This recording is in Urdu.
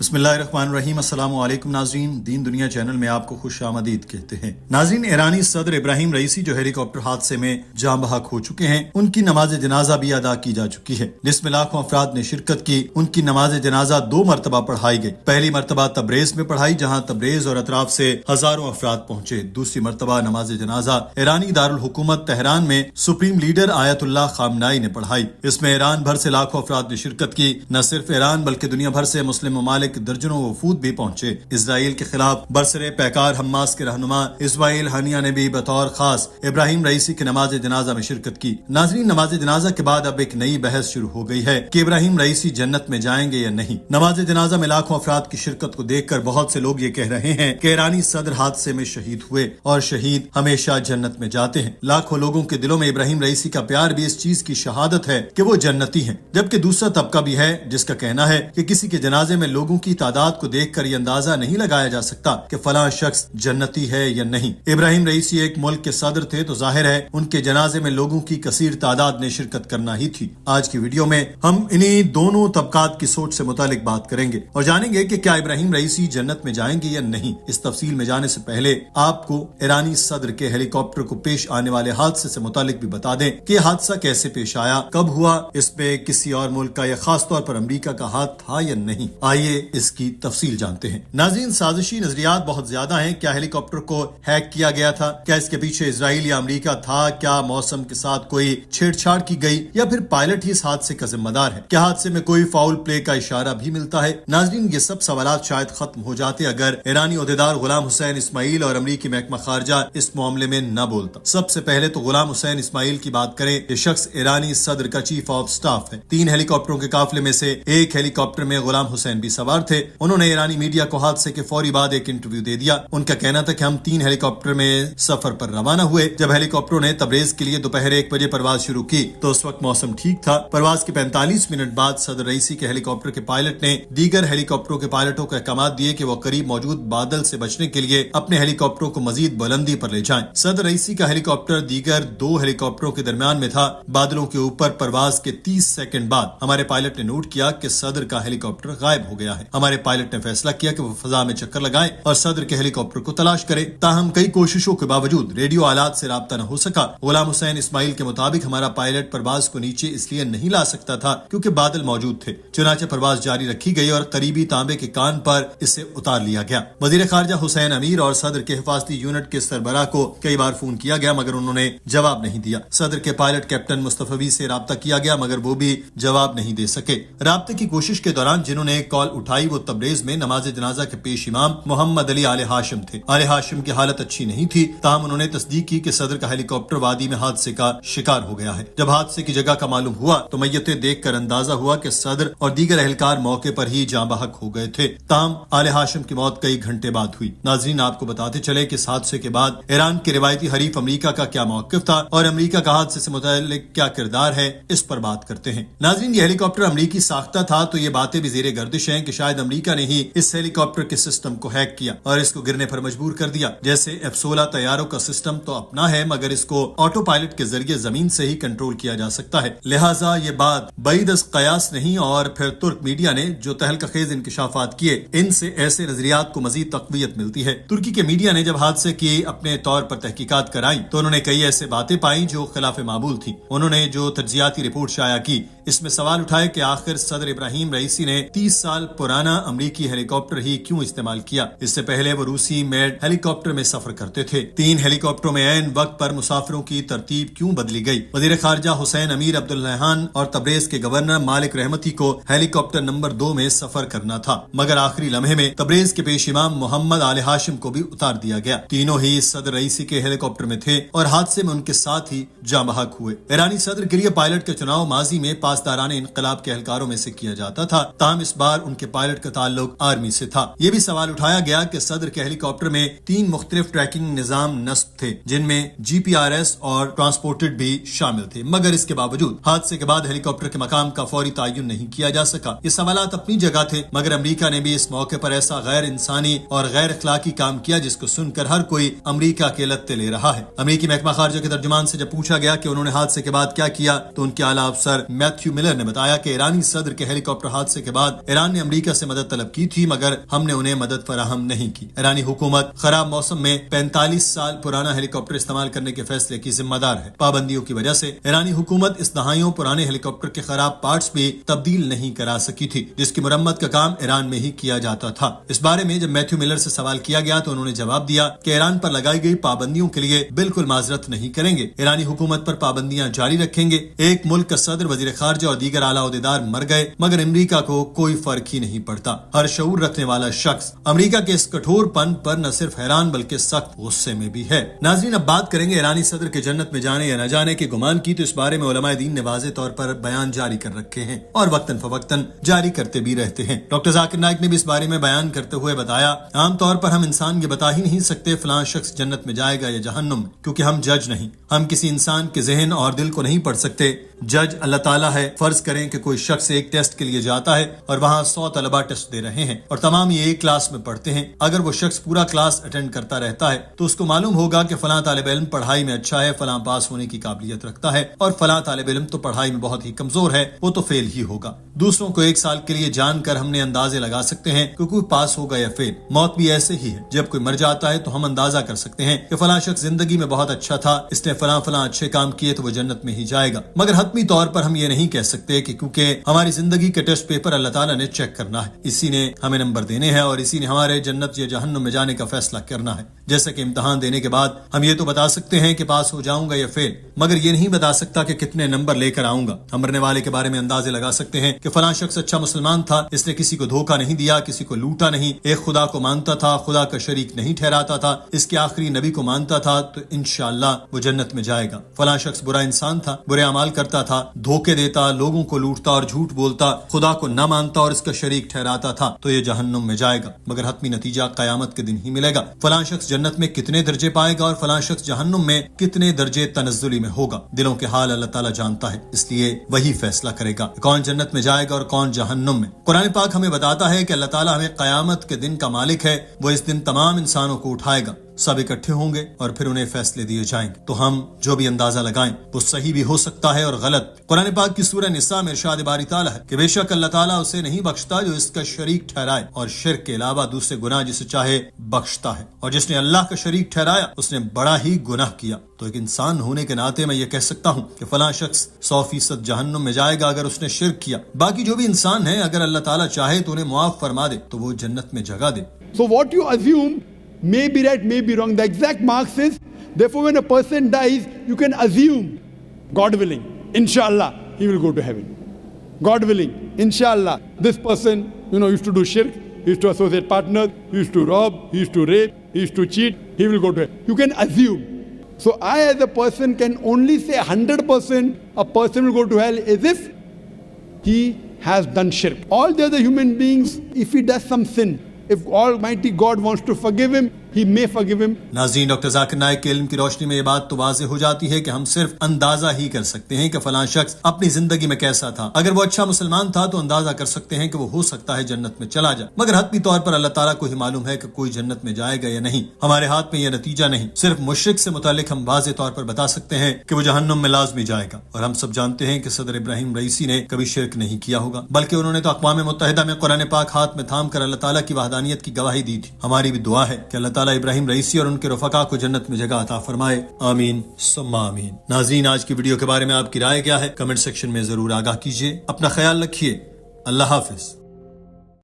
بسم اللہ الرحمن الرحیم۔ السلام علیکم ناظرین، دین دنیا چینل میں آپ کو خوش آمدید کہتے ہیں۔ ناظرین، ایرانی صدر ابراہیم رئیسی جو ہیلی کاپٹر حادثے میں جاں بحق ہو چکے ہیں، ان کی نماز جنازہ بھی ادا کی جا چکی ہے، جس میں لاکھوں افراد نے شرکت کی۔ ان کی نماز جنازہ 2 مرتبہ پڑھائی گئی۔ پہلی مرتبہ تبریز میں پڑھائی، جہاں تبریز اور اطراف سے ہزاروں افراد پہنچے۔ دوسری مرتبہ نماز جنازہ ایرانی دارالحکومت تہران میں سپریم لیڈر آیت اللہ خامنائی نے پڑھائی۔ اس میں ایران بھر سے لاکھوں افراد نے شرکت کی۔ نہ صرف ایران بلکہ دنیا بھر سے مسلم ممالک درجنوں وفود بھی پہنچے۔ اسرائیل کے خلاف برسر پیکار حماس کے رہنما اسماعیل ہنیہ نے بھی بطور خاص ابراہیم رئیسی کی نماز جنازہ میں شرکت کی۔ ناظرین، نماز جنازہ کے بعد اب ایک نئی بحث شروع ہو گئی ہے کہ ابراہیم رئیسی جنت میں جائیں گے یا نہیں۔ نماز جنازہ میں لاکھوں افراد کی شرکت کو دیکھ کر بہت سے لوگ یہ کہہ رہے ہیں کہ ایرانی صدر حادثے میں شہید ہوئے اور شہید ہمیشہ جنت میں جاتے ہیں۔ لاکھوں لوگوں کے دلوں میں ابراہیم رئیسی کا پیار بھی اس چیز کی شہادت ہے کہ وہ جنتی ہیں، جبکہ دوسرا طبقہ بھی ہے جس کا کہنا ہے کہ کسی کے جنازے میں لوگوں کی تعداد کو دیکھ کر یہ اندازہ نہیں لگایا جا سکتا کہ فلاں شخص جنتی ہے یا نہیں۔ ابراہیم رئیسی ایک ملک کے صدر تھے تو ظاہر ہے ان کے جنازے میں لوگوں کی کثیر تعداد نے شرکت کرنا ہی تھی۔ آج کی ویڈیو میں ہم انہی دونوں طبقات کی سوچ سے متعلق بات کریں گے اور جانیں گے کہ کیا ابراہیم رئیسی جنت میں جائیں گے یا نہیں۔ اس تفصیل میں جانے سے پہلے آپ کو ایرانی صدر کے ہیلی کاپٹر کو پیش آنے والے حادثے سے متعلق بھی بتا دیں کہ یہ حادثہ کیسے پیش آیا، کب ہوا، اس پہ کسی اور ملک کا یا خاص طور پر امریکہ کا ہاتھ تھا یا نہیں۔ آئیے اس کی تفصیل جانتے ہیں۔ ناظرین، سازشی نظریات بہت زیادہ ہیں۔ کیا ہیلی کاپٹر کو ہیک کیا گیا تھا؟ کیا اس کے پیچھے اسرائیل یا امریکہ تھا؟ کیا موسم کے ساتھ کوئی چھیڑ چھاڑ کی گئی یا پھر پائلٹ ہی اس حادثے کا ذمہ دار ہے؟ کیا حادثے میں کوئی فاؤل پلے کا اشارہ بھی ملتا ہے؟ ناظرین، یہ سب سوالات شاید ختم ہو جاتے اگر ایرانی عہدیدار غلام حسین اسماعیل اور امریکی محکمہ خارجہ اس معاملے میں نہ بولتا۔ سب سے پہلے تو غلام حسین اسماعیل کی بات کریں۔ یہ شخص ایرانی صدر کا چیف آف سٹاف ہے۔ 3 ہیلی کاپٹروں کے قافلے میں سے ایک ہیلی کاپٹر میں غلام حسین بھی سوار تھے۔ انہوں نے ایرانی میڈیا کو حادثے کے فوری بعد ایک انٹرویو دے دیا۔ ان کا کہنا تھا کہ ہم 3 ہیلی کاپٹر میں سفر پر روانہ ہوئے۔ جب ہیلی کاپٹروں نے تبریز کے لیے دوپہر 1 بجے پرواز شروع کی تو اس وقت موسم ٹھیک تھا۔ پرواز کے 45 منٹ بعد صدر رئیسی کے ہیلی کاپٹر کے پائلٹ نے دیگر ہیلی کاپٹروں کے پائلٹوں کو احکامات دیے کہ وہ قریب موجود بادل سے بچنے کے لیے اپنے ہیلی کاپٹروں کو مزید بلندی پر لے جائیں۔ صدر رئیسی کا ہیلی کاپٹر دیگر 2 ہیلی کاپٹروں کے درمیان میں تھا۔ بادلوں کے اوپر پرواز کے 30 سیکنڈ بعد ہمارے پائلٹ نے نوٹ کیا کہ صدر کا ہیلی کاپٹر غائب ہو گیا ہے۔ ہمارے پائلٹ نے فیصلہ کیا کہ وہ فضا میں چکر لگائیں اور صدر کے ہیلی کاپٹر کو تلاش کرے۔ تاہم کئی کوششوں کے باوجود ریڈیو آلات سے رابطہ نہ ہو سکا۔ غلام حسین اسماعیل کے مطابق ہمارا پائلٹ پرواز کو نیچے اس لیے نہیں لا سکتا تھا کیونکہ بادل موجود تھے۔ چنانچہ پرواز جاری رکھی گئی اور قریبی تانبے کے کان پر اسے اتار لیا گیا۔ وزیر خارجہ حسین امیر اور صدر کے حفاظتی یونٹ کے سربراہ کو کئی بار فون کیا گیا مگر انہوں نے جواب نہیں دیا۔ صدر کے پائلٹ کیپٹن مصطفی سے رابطہ کیا گیا مگر وہ بھی جواب نہیں دے سکے۔ رابطے کی کوشش کے دوران جنہوں نے کال اٹھائی وہ تبریز میں نماز جنازہ کے پیش امام محمد علی آل ہاشم تھے۔ آل ہاشم کی حالت اچھی نہیں تھی، تاہم انہوں نے تصدیق کی کہ صدر کا ہیلی کاپٹر وادی میں حادثے کا شکار ہو گیا ہے۔ جب حادثے کی جگہ کا معلوم ہوا تو میتیں دیکھ کر اندازہ ہوا کہ صدر اور دیگر اہلکار موقع پر ہی جاں بحق ہو گئے تھے۔ تاہم آل ہاشم کی موت کئی گھنٹے بعد ہوئی۔ ناظرین، آپ کو بتاتے چلے کہ اس حادثے کے بعد ایران کے روایتی حریف امریکہ کا کیا موقف تھا اور امریکہ کا حادثے سے متعلق کیا کردار ہے، اس پر بات کرتے ہیں۔ ناظرین، یہ ہیلی کاپٹر امریکی ساختہ تھا تو یہ باتیں بھی زیر گردش ہیں کہ شاید امریکہ نے ہی اس ہیلی کاپٹر کے سسٹم کو ہیک کیا اور اس کو گرنے پر مجبور کر دیا۔ جیسے F-16 طیاروں کا سسٹم تو اپنا ہے مگر اس کو آٹو پائلٹ کے ذریعے زمین سے ہی کنٹرول کیا جا سکتا ہے، لہٰذا یہ بات بعید از قیاس نہیں۔ اور پھر ترک میڈیا نے جو تہلکہ خیز انکشافات کیے ان سے ایسے نظریات کو مزید تقویت ملتی ہے۔ ترکی کے میڈیا نے جب حادثے کی اپنے طور پر تحقیقات کرائیں تو انہوں نے کئی ایسے باتیں پائیں جو خلاف معمول تھیں۔ انہوں نے جو تجزیاتی رپورٹ شائع کی اس میں سوال اٹھائے کہ آخر صدر ابراہیم رئیسی نے 30 سال پرانا امریکی ہیلی کاپٹر ہی کیوں استعمال کیا؟ اس سے پہلے وہ روسی میڈ ہیلی کاپٹر میں سفر کرتے تھے۔ 3 ہیلی کاپٹروں میں عین وقت پر مسافروں کی ترتیب کیوں بدلی گئی؟ وزیر خارجہ حسین امیر عبداللہان اور تبریز کے گورنر مالک رحمتی کو ہیلی کاپٹر نمبر 2 میں سفر کرنا تھا مگر آخری لمحے میں تبریز کے پیش امام محمد آل ہاشم کو بھی اتار دیا گیا۔ تینوں ہی صدر رئیسی کے ہیلی کاپٹر میں تھے اور حادثے میں ان کے ساتھ ہی جاں بحق ہوئے۔ ایرانی صدر کے لیے پائلٹ کا چناؤ ماضی میں پاسداران انقلاب کے اہلکاروں میں سے کیا جاتا تھا، تاہم اس بار ان کے پائلٹ کا تعلق آرمی سے تھا۔ یہ بھی سوال اٹھایا گیا کہ صدر کے ہیلی کاپٹر میں 3 مختلف ٹریکنگ نظام نصب تھے جن میں GPS اور ٹرانسپورٹڈ بھی شامل تھے مگر اس کے باوجود حادثے کے بعد ہیلی کاپٹر کے مقام کا فوری تعین نہیں کیا جا سکا۔ یہ سوالات اپنی جگہ تھے مگر امریکہ نے بھی اس موقع پر ایسا غیر انسانی اور غیر اخلاقی کام کیا جس کو سن کر ہر کوئی امریکہ کے لتے لے رہا ہے۔ امریکی محکمہ خارجہ کے ترجمان سے جب پوچھا گیا کہ انہوں نے حادثے کے بعد کیا کیا تو ان کے اعلیٰ افسر میتھیو میتھیو ملر نے بتایا کہ ایرانی صدر کے ہیلی کاپٹر حادثے کے بعد ایران نے امریکہ سے مدد طلب کی تھی، مگر ہم نے انہیں مدد فراہم نہیں کی۔ ایرانی حکومت خراب موسم میں 45 سال پرانا ہیلی کاپٹر استعمال کرنے کے فیصلے کی ذمہ دار ہے۔ پابندیوں کی وجہ سے ایرانی حکومت اس دہائیوں پرانے ہیلی کاپٹر کے خراب پارٹس بھی تبدیل نہیں کرا سکی تھی، جس کی مرمت کا کام ایران میں ہی کیا جاتا تھا۔ اس بارے میں جب میتھیو ملر سے سوال کیا گیا تو انہوں نے جواب دیا کہ ایران پر لگائی گئی پابندیوں کے لیے بالکل معذرت نہیں کریں گے، ایرانی حکومت پر پابندیاں جاری رکھیں گے۔ ایک ملک کا صدر، وزیر خارجہ اور دیگر اعلیٰ عہدیدار مر گئے، مگر امریکہ کو کوئی فرق ہی نہیں پڑتا۔ ہر شعور رکھنے والا شخص امریکہ کے اس کٹھور پن پر نہ صرف حیران بلکہ سخت غصے میں بھی ہے۔ ناظرین، اب بات کریں گے ایرانی صدر کے جنت میں جانے یا نہ جانے کے گمان کی، تو اس بارے میں علماء دین نے واضح طور پر بیان جاری کر رکھے ہیں اور وقتاً فوقتاً جاری کرتے بھی رہتے ہیں۔ ڈاکٹر ذاکر نائک نے بھی اس بارے میں بیان کرتے ہوئے بتایا، عام طور پر ہم انسان یہ بتا ہی نہیں سکتے فلاں شخص جنت میں جائے گا یا جہنم میں، کیونکہ ہم جج نہیں، ہم کسی انسان کے ذہن اور دل کو نہیں پڑھ سکتے۔ جج اللہ تعالیٰ ہے۔ فرض کریں کہ کوئی شخص ایک ٹیسٹ کے لیے جاتا ہے اور وہاں 100 طلبہ ٹیسٹ دے رہے ہیں اور تمام یہ ایک کلاس میں پڑھتے ہیں۔ اگر وہ شخص پورا کلاس اٹینڈ کرتا رہتا ہے تو اس کو معلوم ہوگا کہ فلاں طالب علم پڑھائی میں اچھا ہے، فلاں پاس ہونے کی قابلیت رکھتا ہے، اور فلاں طالب علم تو پڑھائی میں بہت ہی کمزور ہے، وہ تو فیل ہی ہوگا۔ دوسروں کو ایک سال کے لیے جان کر ہم نے اندازے لگا سکتے ہیں کہ کوئی پاس ہوگا یا فیل۔ موت بھی ایسے ہی ہے، جب کوئی مر جاتا ہے تو ہم اندازہ کر سکتے ہیں کہ فلاں شخص زندگی میں بہت اچھا تھا، اس نے فلاں اچھے کام کیے تو وہ جنت میں ہی جائے گا، مگر حتمی طور پر ہم یہ نہیں کہہ سکتے کہ کیونکہ ہماری زندگی کے ٹیسٹ پیپر اللہ تعالیٰ نے چیک کرنا ہے، اسی نے ہمیں نمبر دینے ہیں اور اسی نے ہمارے جنت یا جہنم میں جانے کا فیصلہ کرنا ہے۔ جیسا کہ امتحان دینے کے بعد ہم یہ تو بتا سکتے ہیں کہ پاس ہو جاؤں گا یا فیل، مگر یہ نہیں بتا سکتا کہ کتنے نمبر لے کر آؤں گا۔ ہم مرنے والے کے بارے میں اندازے لگا سکتے ہیں کہ فلاں شخص اچھا مسلمان تھا، اس نے کسی کو دھوکہ نہیں دیا، کسی کو لوٹا نہیں، ایک خدا کو مانتا تھا، خدا کا شریک نہیں ٹھہراتا تھا، اس کے آخری نبی کو مانتا تھا، تو انشاءاللہ وہ جنت میں جائے گا۔ فلاں شخص برا انسان تھا، برے اعمال کرتا تھا، دھوکے دیتا، لوگوں کو لوٹتا اور جھوٹ بولتا، خدا کو نہ مانتا اور اس کا شریک ٹھہراتا تھا، تو یہ جہنم میں جائے گا، مگر حتمی نتیجہ قیامت کے دن ہی ملے گا۔ فلاں شخص جنت میں کتنے درجے پائے گا اور فلاں شخص جہنم میں کتنے درجے تنزلی میں ہوگا، دلوں کے حال اللہ تعالیٰ جانتا ہے، اس لیے وہی فیصلہ کرے گا کون جنت میں جائے گا اور کون جہنم میں۔ قرآن پاک ہمیں بتاتا ہے کہ اللہ تعالیٰ ہمیں قیامت کے دن کا مالک ہے، وہ اس دن تمام انسانوں کو اٹھائے گا، سب اکٹھے ہوں گے اور پھر انہیں فیصلے دیے جائیں گے، تو ہم جو بھی اندازہ لگائیں وہ صحیح بھی ہو سکتا ہے اور غلط۔ قرآن پاک کی سورہ نساء میں ارشاد باری تعالیٰ ہے کہ بے شک اللہ تعالیٰ اسے نہیں بخشتا جو اس کا شریک ٹھہرائے، اور شرک کے علاوہ دوسرے گناہ جسے چاہے بخشتا ہے، اور جس نے اللہ کا شریک ٹھہرایا اس نے بڑا ہی گناہ کیا۔ تو ایک انسان ہونے کے ناطے میں یہ کہہ سکتا ہوں کہ فلاں شخص 100% جہنم میں جائے گا اگر اس نے شرک کیا۔ باقی جو بھی انسان ہے اگر اللہ تعالیٰ چاہے تو انہیں معاف فرما دے تو وہ جنت میں جگہ دے۔ So what you assume may be right, may be wrong. The exact mark says, therefore when a person dies, you can assume, God willing, inshallah, he will go to heaven. God willing, inshallah, this person, used to do shirk, he used to associate partners, he used to rob, he used to rape, he used to cheat, he will go to heaven. You can assume. So I as a person can only say 100% a person will go to hell as if he has done shirk. All the other human beings, if he does some sin, if Almighty God wants to forgive him, he may forgive him. ناظرین، ڈاکٹر ذاکر نائک کے علم کی روشنی میں یہ بات تو واضح ہو جاتی ہے کہ ہم صرف اندازہ ہی کر سکتے ہیں کہ فلاں شخص اپنی زندگی میں کیسا تھا۔ اگر وہ اچھا مسلمان تھا تو اندازہ کر سکتے ہیں کہ وہ ہو سکتا ہے جنت میں چلا جائے، مگر حتمی طور پر اللہ تعالیٰ کو ہی معلوم ہے کہ کوئی جنت میں جائے گا یا نہیں۔ ہمارے ہاتھ میں یہ نتیجہ نہیں۔ صرف مشرک سے متعلق ہم واضح طور پر بتا سکتے ہیں کہ وہ جہنم میں لازمی جائے گا، اور ہم سب جانتے ہیں کہ صدر ابراہیم رئیسی نے کبھی شرک نہیں کیا ہوگا، بلکہ انہوں نے تو اقوام متحدہ میں قرآن پاک ہاتھ میں تھام کر اللہ تعالیٰ کی وحدانیت کی گواہی دی تھی۔ ہماری بھی دعا ہے کہ اللہ تعالیٰ ابراہیم رئیسی اور ان کے رفقا کو جنت میں جگہ عطا فرمائے، آمین ثم آمین۔ ناظرین، آج کی ویڈیو کے بارے میں آپ کی رائے کیا ہے؟ کمنٹ سیکشن میں ضرور آگاہ کیجیے۔ اپنا خیال رکھیے، اللہ حافظ۔